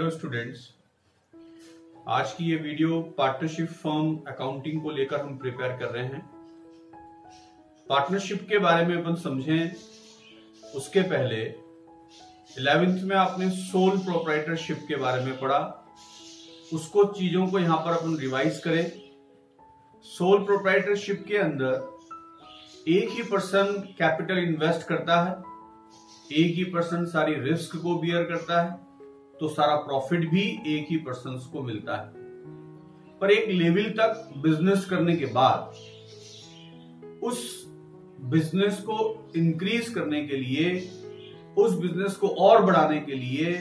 Hello students, आज की ये वीडियो पार्टनरशिप फर्म अकाउंटिंग को लेकर हम प्रिपेयर कर रहे हैं। पार्टनरशिप के बारे में अपन समझें उसके पहले 11th में आपने सोल प्रोप्राइटरशिप के बारे में पढ़ा, उसको चीजों को यहां पर अपन रिवाइज करें। सोल प्रोप्राइटरशिप के अंदर एक ही पर्सन कैपिटल इन्वेस्ट करता है, एक ही पर्सन सारी रिस्क को बियर करता है, तो सारा प्रॉफिट भी एक ही पर्सन को मिलता है। पर एक लेवल तक बिजनेस करने के बाद उस बिजनेस को इंक्रीज करने के लिए, उस बिजनेस को और बढ़ाने के लिए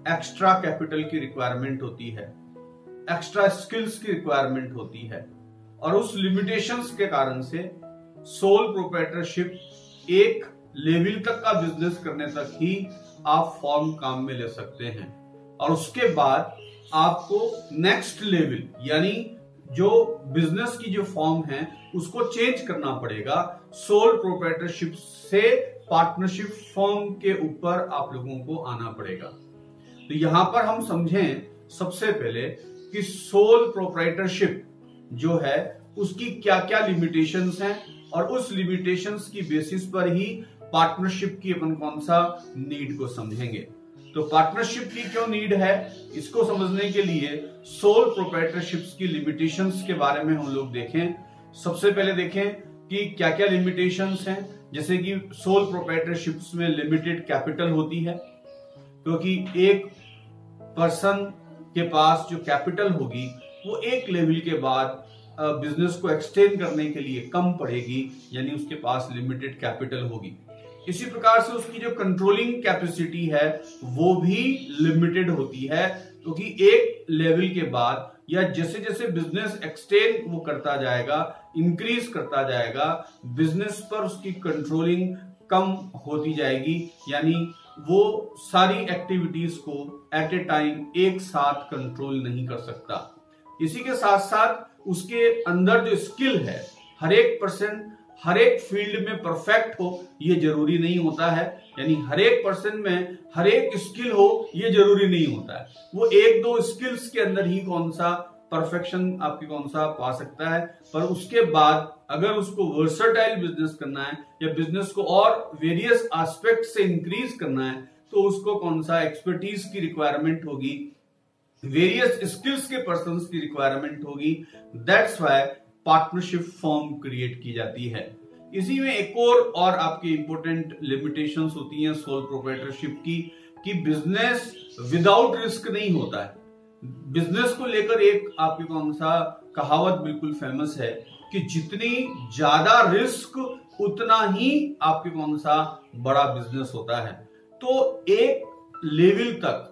एक्स्ट्रा कैपिटल की रिक्वायरमेंट होती है, एक्स्ट्रा स्किल्स की रिक्वायरमेंट होती है। और उस लिमिटेशंस के कारण से सोल प्रोप्राइटरशिप एक लेवल तक का बिजनेस करने तक ही आप फॉर्म काम में ले सकते हैं, और उसके बाद आपको नेक्स्ट लेवल यानी जो बिजनेस की जो फॉर्म है उसको चेंज करना पड़ेगा। सोल प्रोप्राइटरशिप से पार्टनरशिप फॉर्म के ऊपर आप लोगों को आना पड़ेगा। तो यहां पर हम समझें सबसे पहले कि सोल प्रोप्राइटरशिप जो है उसकी क्या क्या लिमिटेशंस हैं, और उस लिमिटेशंस की बेसिस पर ही पार्टनरशिप की अपन कौन सा नीड को समझेंगे। तो पार्टनरशिप की क्यों नीड है, इसको समझने के लिए सोल प्रोप्राइटरशिप्स की लिमिटेशंस के बारे में हम लोग देखें। सबसे पहले देखें कि क्या क्या लिमिटेशंस हैं। जैसे कि सोल प्रोप्राइटरशिप्स में लिमिटेड कैपिटल होती है, क्योंकि एक पर्सन के पास जो कैपिटल होगी वो एक लेवल के बाद बिजनेस को एक्सटेंड करने के लिए कम पड़ेगी, यानी उसके पास लिमिटेड कैपिटल होगी। इसी प्रकार से उसकी जो कंट्रोलिंग कैपेसिटी है वो भी लिमिटेड होती है, क्योंकि एक लेवल के बाद या जैसे जैसे बिजनेस एक्सटेंड वो करता जाएगा, इंक्रीज करता जाएगा, बिजनेस पर उसकी कंट्रोलिंग कम होती जाएगी, यानी वो सारी एक्टिविटीज को एट ए टाइम एक साथ कंट्रोल नहीं कर सकता। इसी के साथ साथ उसके अंदर जो स्किल है, हर एक पर्सन हर एक फील्ड में परफेक्ट हो ये जरूरी नहीं होता है, यानी हर एक पर्सन में हर एक स्किल हो ये जरूरी नहीं होता है। वो एक दो स्किल्स के अंदर ही कौन सा परफेक्शन आपकी कौन सा पा सकता है, पर उसके बाद अगर उसको वर्सटाइल बिजनेस करना है या बिजनेस को और वेरियस एस्पेक्ट से इंक्रीज करना है, तो उसको कौन सा एक्सपर्टीज की रिक्वायरमेंट होगी, वेरियस स्किल्स के पर्सन की रिक्वायरमेंट होगी। That's why partnership form create की जाती है। इसी में एक और आपकी इंपॉर्टेंट लिमिटेशंस होती हैं सोल प्रोप्राइटरशिप की, कि बिजनेस विदाउट रिस्क नहीं होता है। बिजनेस को लेकर एक आपकी कौन सा कहावत बिल्कुल फेमस है कि जितनी ज्यादा रिस्क उतना ही आपके कौन सा बड़ा बिजनेस होता है। तो एक लेवल तक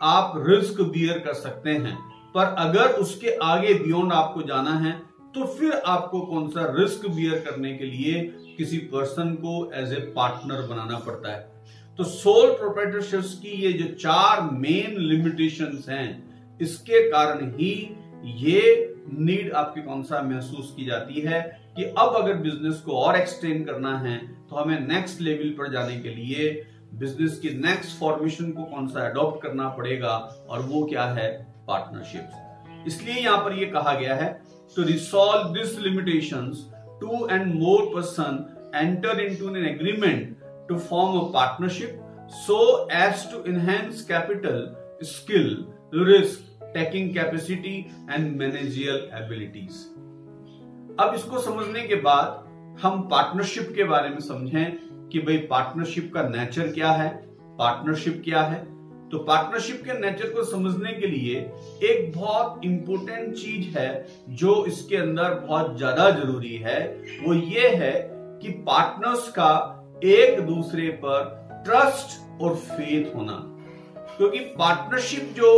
आप रिस्क बियर कर सकते हैं, पर अगर उसके आगे बियॉन्ड आपको जाना है तो फिर आपको कौन सा रिस्क बियर करने के लिए किसी पर्सन को एज ए पार्टनर बनाना पड़ता है। तो सोल प्रोप्राइटरशिप्स की ये जो 4 मेन लिमिटेशंस हैं, इसके कारण ही ये नीड आपकी कौन सा महसूस की जाती है कि अब अगर बिजनेस को और एक्सटेंड करना है तो हमें नेक्स्ट लेवल पर जाने के लिए बिजनेस की नेक्स्ट फॉर्मेशन को कौन सा अडॉप्ट करना पड़ेगा, और वो क्या है, पार्टनरशिप। इसलिए यहां पर ये कहा गया है to resolve these limitations, 2 and more person enter into an agreement to form a partnership so as to enhance capital, skill, risk taking capacity and managerial abilities। अब इसको समझने के बाद हम पार्टनरशिप के बारे में समझें कि भाई पार्टनरशिप का नेचर क्या है, पार्टनरशिप क्या है। तो पार्टनरशिप के नेचर को समझने के लिए एक बहुत इंपॉर्टेंट चीज है जो इसके अंदर बहुत ज्यादा जरूरी है, वो ये है कि पार्टनर्स का एक दूसरे पर ट्रस्ट और फेथ होना। क्योंकि पार्टनरशिप जो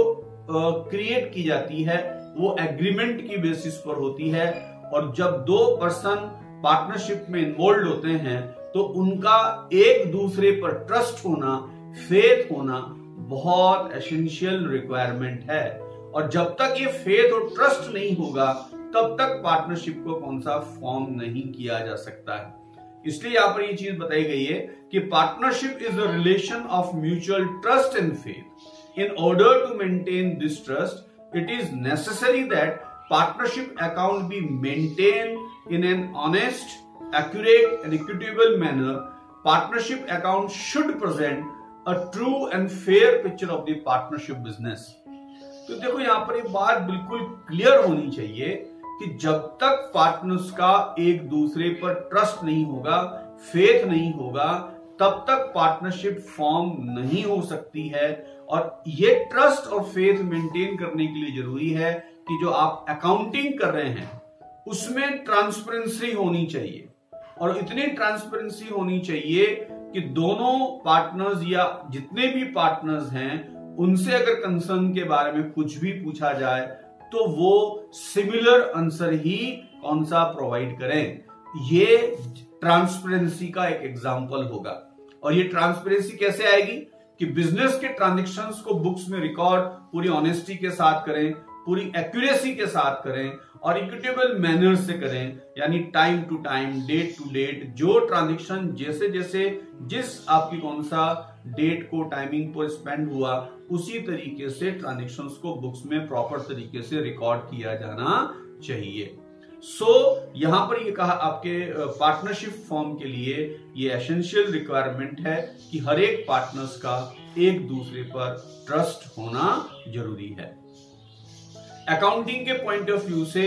क्रिएट की जाती है वो एग्रीमेंट की बेसिस पर होती है, और जब दो पर्सन पार्टनरशिप में इन्वॉल्व होते हैं तो उनका एक दूसरे पर ट्रस्ट होना, फेथ होना बहुत एसेंशियल रिक्वायरमेंट है। और जब तक ये फेथ और ट्रस्ट नहीं होगा तब तक पार्टनरशिप को कौन सा फॉर्म नहीं किया जा सकता है। इसलिए यहां पर ये चीज बताई गई है कि partnership is a relation of mutual trust and faith In order to maintain this trust, it is necessary that partnership account be maintained in an honest, accurate and equitable manner. Partnership account should present a true and fair picture of the partnership business. तो देखो यहाँ पर एक बात बिल्कुल clear होनी चाहिए कि जब तक पार्टनर्स का एक दूसरे पर ट्रस्ट नहीं होगा, फेथ नहीं होगा, तब तक पार्टनरशिप फॉर्म नहीं हो सकती है। और ये ट्रस्ट और फेथ मेंटेन करने के लिए जरूरी है कि जो आप अकाउंटिंग कर रहे हैं उसमें ट्रांसपेरेंसी होनी चाहिए, और इतनी ट्रांसपेरेंसी होनी चाहिए कि दोनों पार्टनर्स या जितने भी पार्टनर्स हैं उनसे अगर कंसर्न के बारे में कुछ भी पूछा जाए तो वो सिमिलर आंसर ही कौन सा प्रोवाइड करें। ये ट्रांसपेरेंसी का एक एग्जांपल होगा। और ये ट्रांसपेरेंसी कैसे आएगी कि बिजनेस के ट्रांजैक्शंस को बुक्स में रिकॉर्ड पूरी ऑनेस्टी के साथ करें, पूरी एक्यूरेसी के साथ करें और इक्विटेबल मैनर से करें, यानी time to time, date to date, जो ट्रांजैक्शन जैसे जैसे जिस आपकी कौन सा डेट को टाइमिंग पर स्पेंड हुआ उसी तरीके से ट्रांजैक्शंस को बुक्स में प्रॉपर तरीके से रिकॉर्ड किया जाना चाहिए। यहां पर ये कहा आपके पार्टनरशिप फॉर्म के लिए ये एसेंशियल रिक्वायरमेंट है कि हर एक पार्टनर्स का एक दूसरे पर ट्रस्ट होना जरूरी है। अकाउंटिंग के पॉइंट ऑफ व्यू से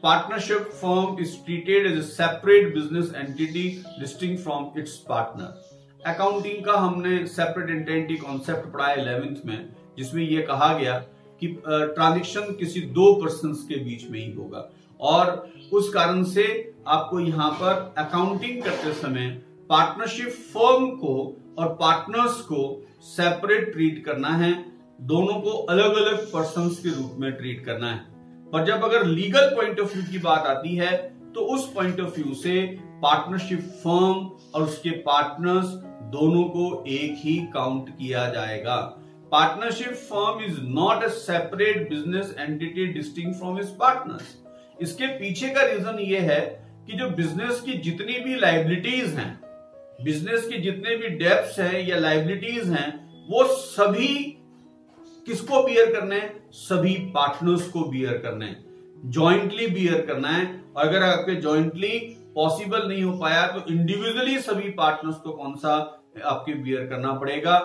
partnership firm is treated as a separate business entity distinct from its partner. Accounting का हमने सेपरेट एंटिटी कॉन्सेप्ट पढ़ा 11th में, जिसमें यह कहा गया कि ट्रांजैक्शन किसी दो पर्संस के बीच में ही होगा, और उस कारण से आपको यहां पर अकाउंटिंग करते समय पार्टनरशिप फर्म को और पार्टनर्स को सेपरेट ट्रीट करना है, दोनों को अलग अलग पर्संस के रूप में ट्रीट करना है। पर जब अगर लीगल पॉइंट ऑफ व्यू की बात आती है तो उस पॉइंट ऑफ व्यू से पार्टनरशिप फर्म और उसके पार्टनर्स दोनों को एक ही काउंट किया जाएगा। Partnership firm is not a separate business entity distinct from it's partners. इसके पीछे का रीजन ये है कि जो बिजनेस की जितनी भी लायबिलिटीज हैं, बिजनेस की जितने भी डेब्ट्स हैं या लायबिलिटीज हैं, वो सभी किसको बियर करना है? सभी पार्टनर्स को बियर करना है, जॉइंटली बियर करना है। और अगर आपके जॉइंटली पॉसिबल नहीं हो पाया तो इंडिविजुअली सभी पार्टनर्स को कौन सा आपके बियर करना पड़ेगा।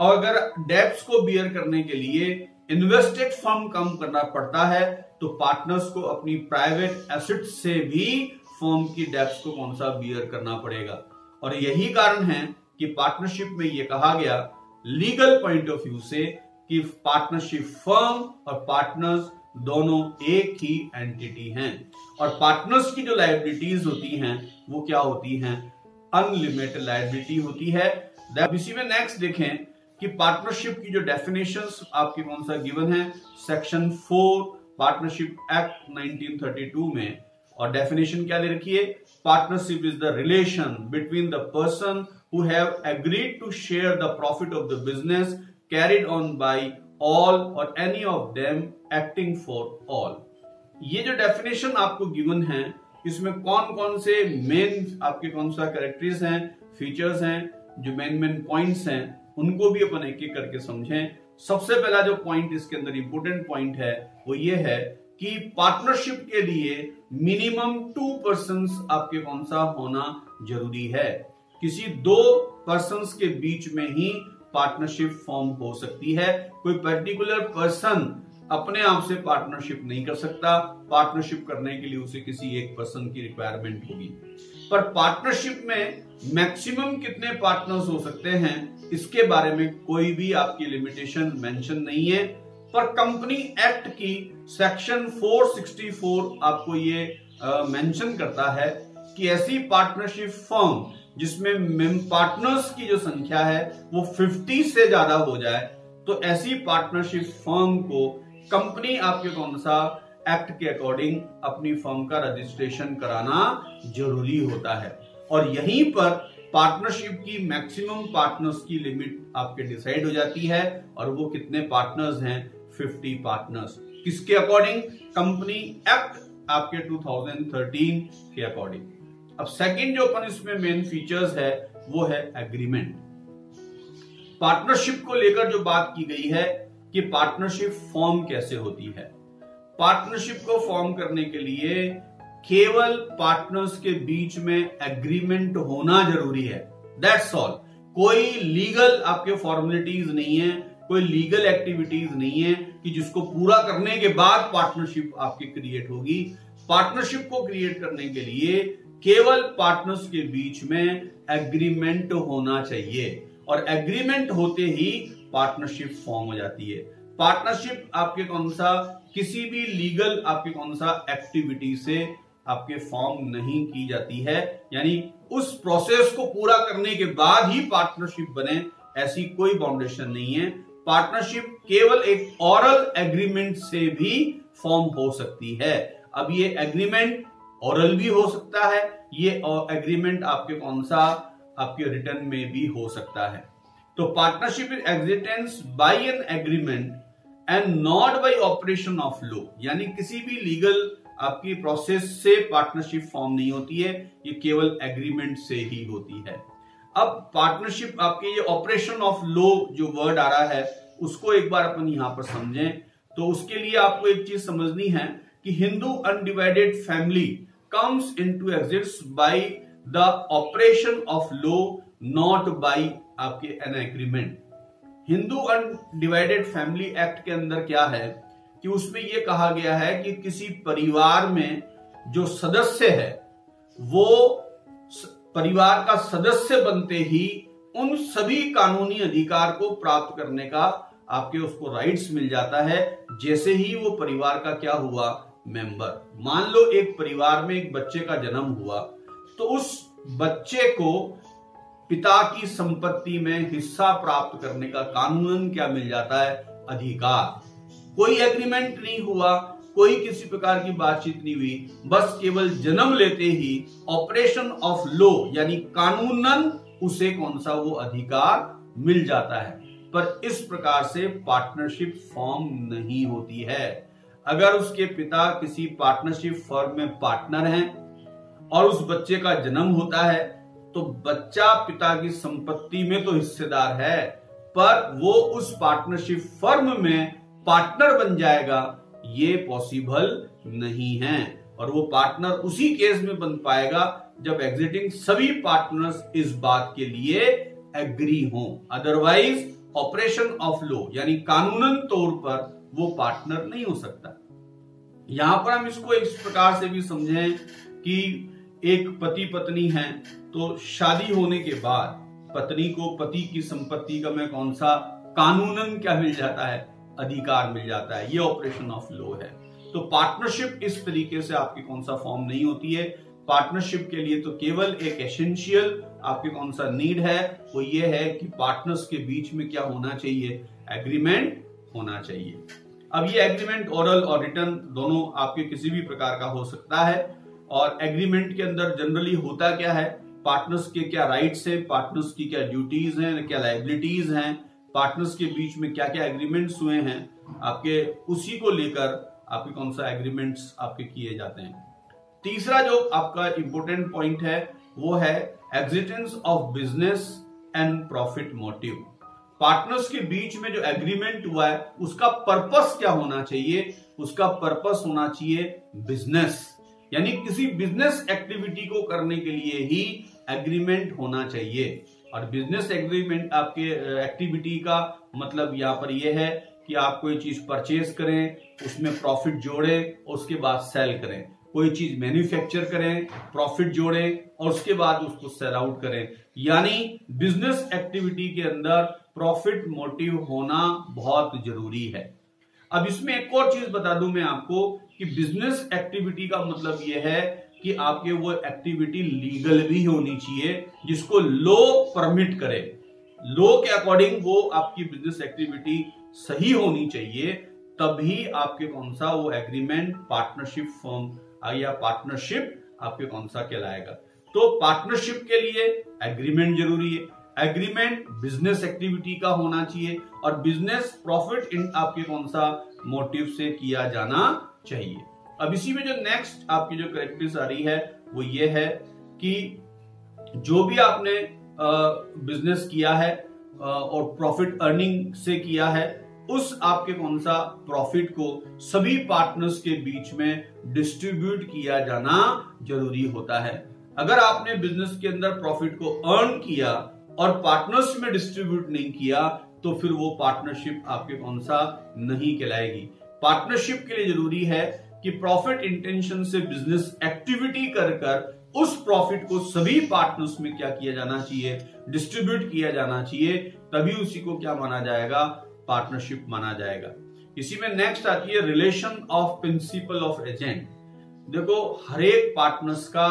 और अगर डेब्ट्स को बियर करने के लिए इन्वेस्टेड फर्म कम करना पड़ता है तो पार्टनर्स को अपनी प्राइवेट एसेट्स से भी फर्म की डेब्ट्स को कौन सा बियर करना पड़ेगा। और यही कारण है कि पार्टनरशिप में यह कहा गया लीगल पॉइंट ऑफ व्यू से कि पार्टनरशिप फर्म और पार्टनर्स दोनों एक ही एंटिटी हैं, और पार्टनर्स की जो लायबिलिटीज होती हैं वो क्या होती हैं? अनलिमिटेड लायबिलिटी होती है। इसी में नेक्स्ट देखें कि पार्टनरशिप की जो डेफिनेशंस आपकी कौन सा गिवन है सेक्शन 4 पार्टनरशिप एक्ट 1932 में, और डेफिनेशन क्या दे रखी है? Partnership is the relation between the person who have agreed to share the profit of the business carried on by all or any of them acting for all. ये जो definition आपको given है इसमें कौन कौन से मेन आपके कौन सा कैरेक्टर्स हैं, फीचर्स हैं, जो मेन पॉइंट्स हैं, उनको भी अपन एक एक करके समझें। सबसे पहला जो पॉइंट इसके अंदर इंपोर्टेंट पॉइंट है वो ये है कि पार्टनरशिप के लिए मिनिमम 2 पर्सन्स आपके कौन सा होना जरूरी है। किसी 2 पर्सन्स के बीच में ही पार्टनरशिप फॉर्म हो सकती है। कोई पर्टिकुलर पर्सन अपने आप से पार्टनरशिप नहीं कर सकता, पार्टनरशिप करने के लिए उसे किसी एक पर्सन की रिक्वायरमेंट होगी। पर पार्टनरशिप में मैक्सिमम कितने पार्टनर्स हो सकते हैं इसके बारे में कोई भी आपकी लिमिटेशन मेंशन नहीं है। पर कंपनी एक्ट की सेक्शन 464 आपको ये मेंशन करता है कि ऐसी पार्टनरशिप फर्म जिसमें पार्टनर्स की जो संख्या है वो 50 से ज्यादा हो जाए तो ऐसी पार्टनरशिप फर्म को कंपनी आपके कौन सा एक्ट के अकॉर्डिंग अपनी फर्म का रजिस्ट्रेशन कराना जरूरी होता है। और यहीं पर पार्टनरशिप की मैक्सिमम पार्टनर्स की लिमिट आपके डिसाइड हो जाती है, और वो कितने पार्टनर्स हैं? 50 पार्टनर्स। किसके अकॉर्डिंग? कंपनी एक्ट आपके 2013 के अकॉर्डिंग। अब सेकंड जो अपन इसमें मेन फीचर्स है वो है एग्रीमेंट। पार्टनरशिप को लेकर जो बात की गई है कि पार्टनरशिप फॉर्म कैसे होती है। पार्टनरशिप को फॉर्म करने के लिए केवल पार्टनर्स के बीच में एग्रीमेंट होना जरूरी है, दैट्स ऑल। कोई लीगल आपके फॉर्मेलिटीज नहीं है, कोई लीगल एक्टिविटीज नहीं है कि जिसको पूरा करने के बाद पार्टनरशिप आपकी क्रिएट होगी। पार्टनरशिप को क्रिएट करने के लिए केवल पार्टनर्स के बीच में एग्रीमेंट होना चाहिए और एग्रीमेंट होते ही पार्टनरशिप फॉर्म हो जाती है। पार्टनरशिप आपके कौन सा किसी भी लीगल आपके कौन सा एक्टिविटी से आपके फॉर्म नहीं की जाती है, यानी उस प्रोसेस को पूरा करने के बाद ही पार्टनरशिप बने, ऐसी कोई बाउंडेशन नहीं है। पार्टनरशिप केवल एक ऑरल एग्रीमेंट से भी फॉर्म हो सकती है। अब ये एग्रीमेंट ऑरल भी हो सकता है, ये एग्रीमेंट आपके कौन सा आपके रिटर्न में भी हो सकता है। तो partnership is existence by an agreement and not by operation of law, यानी किसी भी लीगल आपकी प्रोसेस से पार्टनरशिप फॉर्म नहीं होती है, ये केवल एग्रीमेंट से ही होती है। अब पार्टनरशिप आपके ये ऑपरेशन ऑफ लॉ जो वर्ड आ रहा है उसको एक बार अपन यहां पर समझें। तो उसके लिए आपको एक चीज समझनी है कि Hindu undivided family comes into exist by the operation of law, not by आपके an agreement. Hindu undivided family act के अंदर क्या है कि उसमें यह कहा गया है कि किसी परिवार में जो सदस्य है वो परिवार का सदस्य बनते ही उन सभी कानूनी अधिकार को प्राप्त करने का आपके उसको राइट्स मिल जाता है, जैसे ही वो परिवार का क्या हुआ मेंबर। मान लो एक परिवार में एक बच्चे का जन्म हुआ तो उस बच्चे को पिता की संपत्ति में हिस्सा प्राप्त करने का कानूनन क्या मिल जाता है, अधिकार। कोई एग्रीमेंट नहीं हुआ, कोई किसी प्रकार की बातचीत नहीं हुई, बस केवल जन्म लेते ही ऑपरेशन ऑफ लॉ यानी कानूनन उसे कौन सा वो अधिकार मिल जाता है। पर इस प्रकार से पार्टनरशिप फॉर्म नहीं होती है। अगर उसके पिता किसी पार्टनरशिप फर्म में पार्टनर हैं और उस बच्चे का जन्म होता है तो बच्चा पिता की संपत्ति में तो हिस्सेदार है, पर वो उस पार्टनरशिप फर्म में पार्टनर बन जाएगा, ये पॉसिबल नहीं है। और वो पार्टनर उसी केस में बन पाएगा जब एग्जिटिंग सभी पार्टनर्स इस बात के लिए एग्री हों, अदरवाइज ऑपरेशन ऑफ लॉ यानी कानूनन तौर पर वो पार्टनर नहीं हो सकता। यहां पर हम इसको इस प्रकार से भी समझें कि एक पति पत्नी है तो शादी होने के बाद पत्नी को पति की संपत्ति का में कौन सा कानूनन क्या मिल जाता है, अधिकार मिल जाता है, ये ऑपरेशन ऑफ लॉ है। तो पार्टनरशिप इस तरीके से आपकी कौन सा फॉर्म नहीं होती है। पार्टनरशिप के लिए तो केवल एक एसेंशियल आपके कौन सा नीड है, वो ये है कि पार्टनर्स के बीच में क्या होना चाहिए, एग्रीमेंट होना चाहिए। अब ये एग्रीमेंट ओरल और रिटन दोनों आपके किसी भी प्रकार का हो सकता है। और एग्रीमेंट के अंदर जनरली होता क्या है, पार्टनर्स के क्या राइट्स है, पार्टनर्स की क्या ड्यूटीज हैं, क्या लायबिलिटीज हैं, पार्टनर्स के बीच में क्या क्या एग्रीमेंट्स हुए हैं, आपके उसी को लेकर आपके कौन सा एग्रीमेंट्स आपके किए जाते हैं। तीसरा जो आपका इंपॉर्टेंट पॉइंट है वो है existence of business and profit motive. Partners के बीच में जो एग्रीमेंट हुआ है उसका पर्पस क्या होना चाहिए, उसका पर्पस होना चाहिए बिजनेस, यानी किसी बिजनेस एक्टिविटी को करने के लिए ही एग्रीमेंट होना चाहिए। और बिजनेस एग्रीमेंट आपके एक्टिविटी का मतलब यहां पर यह है कि आप कोई चीज परचेज करें, उसमें प्रॉफिट जोड़ें, उसके बाद सेल करें। कोई चीज मैन्युफैक्चर करें, प्रॉफिट जोड़ें और उसके बाद उसको सेल आउट करें। यानी बिजनेस एक्टिविटी के अंदर प्रॉफिट मोटिव होना बहुत जरूरी है। अब इसमें एक और चीज बता दूं मैं आपको कि बिजनेस एक्टिविटी का मतलब यह है कि आपके वो एक्टिविटी लीगल भी होनी चाहिए, जिसको लॉ परमिट करे। लॉ के अकॉर्डिंग वो आपकी बिजनेस एक्टिविटी सही होनी चाहिए, तभी आपके कौन सा वो एग्रीमेंट पार्टनरशिप फॉर्म या पार्टनरशिप आपके कौन सा कहलाएगा। तो पार्टनरशिप के लिए एग्रीमेंट जरूरी है, एग्रीमेंट बिजनेस एक्टिविटी का होना चाहिए और बिजनेस प्रॉफिट इन आपके कौन सा मोटिव से किया जाना चाहिए। अब इसी में जो नेक्स्ट आपकी जो कैरेक्टरिस्टिक्स आ रही है वो ये है कि जो भी आपने बिजनेस किया है और प्रॉफिट अर्निंग से किया है, उस आपके कौन सा प्रॉफिट को सभी पार्टनर्स के बीच में डिस्ट्रीब्यूट किया जाना जरूरी होता है। अगर आपने बिजनेस के अंदर प्रॉफिट को अर्न किया और पार्टनर्स में डिस्ट्रीब्यूट नहीं किया तो फिर वो पार्टनरशिप आपके कौन सा नहीं कहलाएगी। पार्टनरशिप के लिए जरूरी है कि प्रॉफिट इंटेंशन से बिजनेस एक्टिविटी कर उस प्रॉफिट को सभी पार्टनर्स में क्या किया जाना चाहिए, डिस्ट्रीब्यूट किया जाना चाहिए, तभी उसी को क्या माना जाएगा, पार्टनरशिप माना जाएगा। इसी में नेक्स्ट आती है relation of principle of agent. देखो हर एक पार्टनर्स का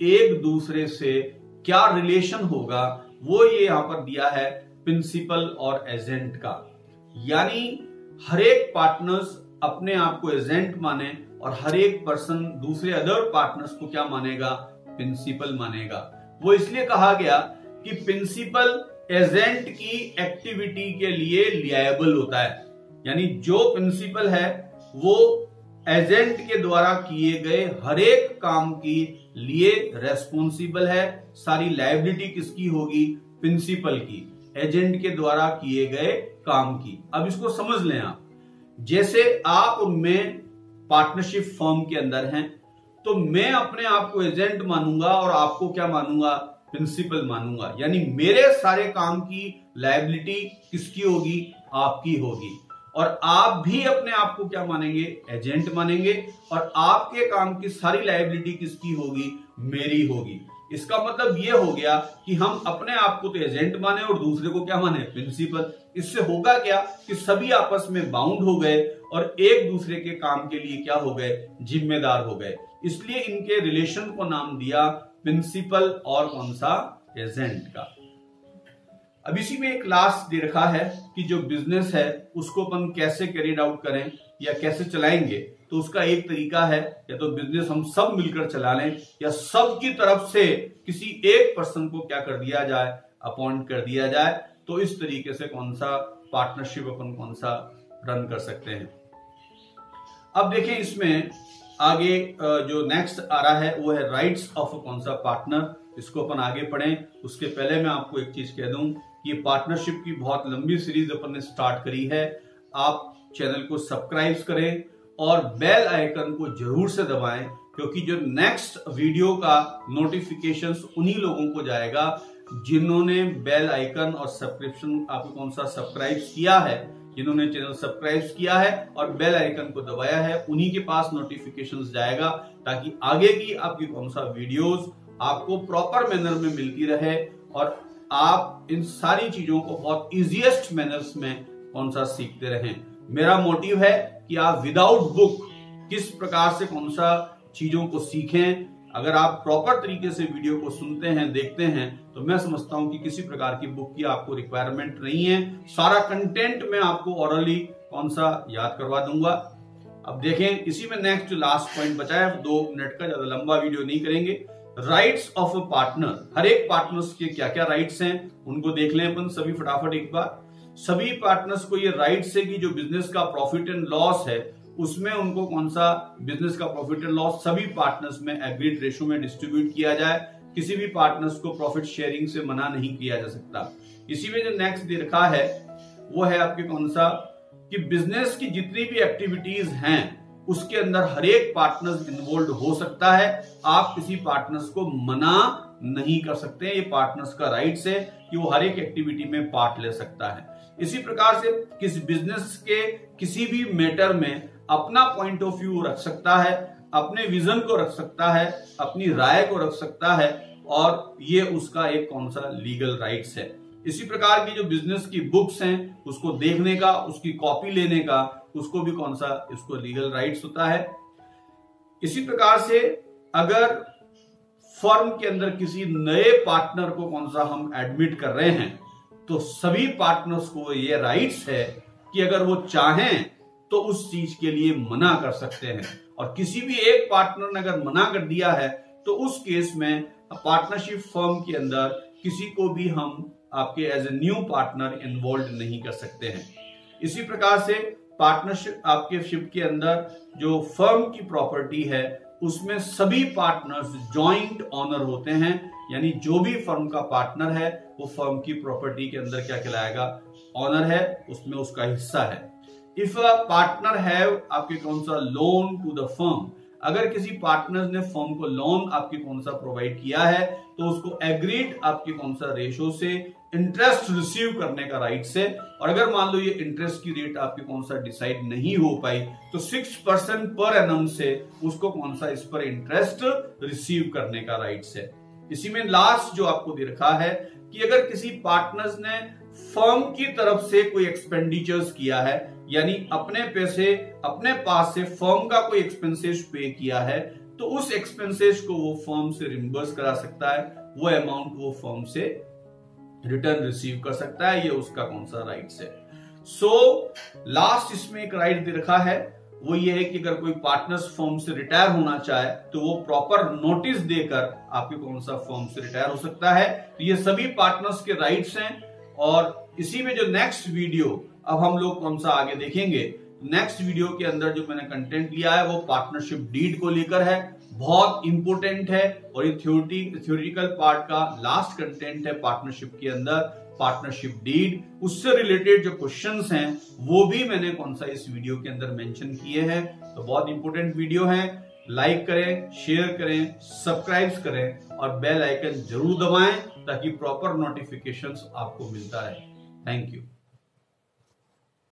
एक दूसरे से क्या रिलेशन होगा वो ये यहां पर दिया है प्रिंसिपल और एजेंट का। यानी हर एक पार्टनर्स अपने आप को एजेंट माने और हर एक पर्सन दूसरे अदर पार्टनर्स को क्या मानेगा, प्रिंसिपल मानेगा। वो इसलिए कहा गया कि प्रिंसिपल एजेंट की एक्टिविटी के लिए लिएबल होता है। यानी जो प्रिंसिपल है वो एजेंट के द्वारा किए गए हर एक काम के लिए रेस्पॉन्सिबल है। सारी लायबिलिटी किसकी होगी, प्रिंसिपल की, एजेंट के द्वारा किए गए काम की। अब इसको समझ लें आप, जैसे आप उनमें पार्टनरशिप फर्म के अंदर हैं तो मैं अपने आप को एजेंट मानूंगा और आपको क्या मानूंगा, प्रिंसिपल मानूंगा। यानी मेरे सारे काम की लायबिलिटी किसकी होगी, आपकी होगी, और आप भी अपने आप को क्या मानेंगे, एजेंट मानेंगे, और आपके काम की सारी लायबिलिटी किसकी होगी, मेरी होगी। इसका मतलब यह हो गया कि हम अपने आप को तो एजेंट माने और दूसरे को क्या माने, प्रिंसिपल। इससे होगा क्या कि सभी आपस में बाउंड हो गए और एक दूसरे के काम के लिए क्या हो गए, जिम्मेदार हो गए। इसलिए इनके रिलेशन को नाम दिया प्रिंसिपल और कौन सा, एजेंट का। अब इसी में एक लास्ट दे रखा है कि जो बिजनेस है उसको अपन कैसे कैरिड आउट करें या कैसे चलाएंगे। तो उसका एक तरीका है, या तो बिजनेस हम सब मिलकर चला लें या सब की तरफ से किसी एक पर्सन को क्या कर दिया जाए, अपॉइंट कर दिया जाए। तो इस तरीके से कौन सा पार्टनरशिप अपन कौन सा रन कर सकते हैं। अब देखें इसमें आगे जो नेक्स्ट आ रहा है वो है राइट्स ऑफ कौन सा पार्टनर। इसको अपन आगे पढ़ें उसके पहले मैं आपको एक चीज कह दूं, ये पार्टनरशिप की बहुत लंबी सीरीज अपन ने स्टार्ट करी है। आप चैनल को सब्सक्राइब करें और बेल आइकन को जरूर से दबाएं, क्योंकि जो नेक्स्ट वीडियो का नोटिफिकेशंस उन्हीं लोगों को जाएगा जिन्होंने बेल आइकन और सब्सक्रिप्शन आपको कौन सा सब्सक्राइब किया है, जिन्होंने चैनल सब्सक्राइब किया है और बेल आइकन को दबाया है, उन्हीं के पास नोटिफिकेशंस जाएगा, ताकि आगे की आपकी कौन सा वीडियोस आपको प्रॉपर मैनर में मिलती रहे और आप इन सारी चीजों को बहुत इजीएस्ट मैनर्स में कौन सा सीखते रहें। मेरा मोटिव है कि आप विदाउट बुक किस प्रकार से कौन सा चीजों को सीखें। अगर आप प्रॉपर तरीके से वीडियो को सुनते हैं, देखते हैं, तो मैं समझता हूं कि किसी प्रकार की बुक की आपको रिक्वायरमेंट नहीं है। सारा कंटेंट मैं आपको ओरली कौन सा याद करवा दूंगा। अब देखें इसी में नेक्स्ट जो लास्ट पॉइंट बचा है, 2 मिनट का, ज्यादा लंबा वीडियो नहीं करेंगे। राइट्स ऑफ अ पार्टनर, हर एक पार्टनर्स के क्या क्या राइट्स हैं उनको देख लें अपन सभी फटाफट एक बार। सभी पार्टनर्स को ये राइट्स है कि जो बिजनेस का प्रॉफिट एंड लॉस है उसमें उनको कौन सा बिजनेस का प्रॉफिट एंड लॉस सभी पार्टनर्स में एग्रीड रेशो में डिस्ट्रीब्यूट किया जाए। किसी भी पार्टनर्स को प्रॉफिट शेयरिंग से मना नहीं किया जा सकता। इसी में जो नेक्स्ट दे रखा है वो है आपके कौन सा कि बिजनेस की जितनी भी एक्टिविटीज हैं उसके अंदर हर एक पार्टनर्स इन्वॉल्व हो सकता है। आप किसी पार्टनर्स को मना नहीं कर सकते। ये पार्टनर्स का राइट्स है कि वो हर एक एक्टिविटी में पार्ट ले सकता है। इसी प्रकार से किस बिजनेस के किसी भी मैटर में अपना पॉइंट ऑफ व्यू रख सकता है, अपने विजन को रख सकता है, अपनी राय को रख सकता है, और ये उसका एक कौन सा लीगल राइट्स है। इसी प्रकार की जो बिजनेस की बुक्स हैं उसको देखने का, उसकी कॉपी लेने का, उसको भी कौन सा इसको लीगल राइट्स होता है। इसी प्रकार से अगर फर्म के अंदर किसी नए पार्टनर को कौन सा हम एडमिट कर रहे हैं तो सभी पार्टनर्स को ये राइट्स है कि अगर वो चाहें तो उस चीज के लिए मना कर सकते हैं, और किसी भी एक पार्टनर ने अगर मना कर दिया है तो उस केस में पार्टनरशिप फर्म के अंदर किसी को भी हम आपके as a new partner involve नहीं कर सकते हैं। इसी प्रकार से पार्टनरशिप आपके शिप के अंदर जो फर्म की प्रॉपर्टी है उसमें सभी पार्टनर्स जॉइंट ऑनर होते हैं, यानी जो भी फर्म का पार्टनर है वो फर्म की प्रॉपर्टी के अंदर क्या कहलाएगा, ऑनर है, उसमें उसका हिस्सा है। इफ अ पार्टनर हैव आपके कौन सा लोन टू द फर्म, अगर किसी पार्टनर ने फर्म को लोन आपके कौन सा प्रोवाइड किया है तो उसको एग्रीड आपके कौन सा रेशो से इंटरेस्ट रिसीव करने का राइट्स है। और अगर मान लो ये इंटरेस्ट की रेट आपके कौन सा डिसाइड नहीं हो पाई तो 6% पर एनम से उसको कौन सा इस पर इंटरेस्ट रिसीव करने का राइट्स है। इसी में लास्ट जो आपको दे रखा है कि अगर किसी पार्टनर्स ने फर्म की तरफ से कोई एक्सपेंडिचर्स किया है, यानी अपने पैसे अपने पास से फर्म का कोई एक्सपेंसेस पे किया है, तो उस एक्सपेंसेस को वो फर्म से रिम्बर्स करा सकता है, वो अमाउंट वो फर्म से रिटर्न रिसीव कर सकता है, ये उसका कौन सा राइट्स है। सो लास्ट इसमें एक राइट दे रखा है, वो ये है कि अगर कोई पार्टनर्स फर्म से रिटायर होना चाहे तो वो प्रॉपर नोटिस देकर आपके कौन सा फर्म से रिटायर हो सकता है। तो ये सभी पार्टनर्स के राइट्स हैं। और इसी में जो नेक्स्ट वीडियो अब हम लोग कौन सा आगे देखेंगे, नेक्स्ट वीडियो के अंदर जो मैंने कंटेंट लिया है वो पार्टनरशिप डीड को लेकर है, बहुत इंपोर्टेंट है। और ये थ्योरेटिकल पार्ट का लास्ट कंटेंट है पार्टनरशिप के अंदर, पार्टनरशिप डीड। उससे रिलेटेड जो क्वेश्चंस हैं वो भी मैंने कौन सा इस वीडियो के अंदर मेंशन किए हैं। तो बहुत इंपोर्टेंट वीडियो है, लाइक करें, शेयर करें, सब्सक्राइब करें और बेल आइकन जरूर दबाएं ताकि प्रॉपर नोटिफिकेशंस आपको मिलता रहे। Thank you.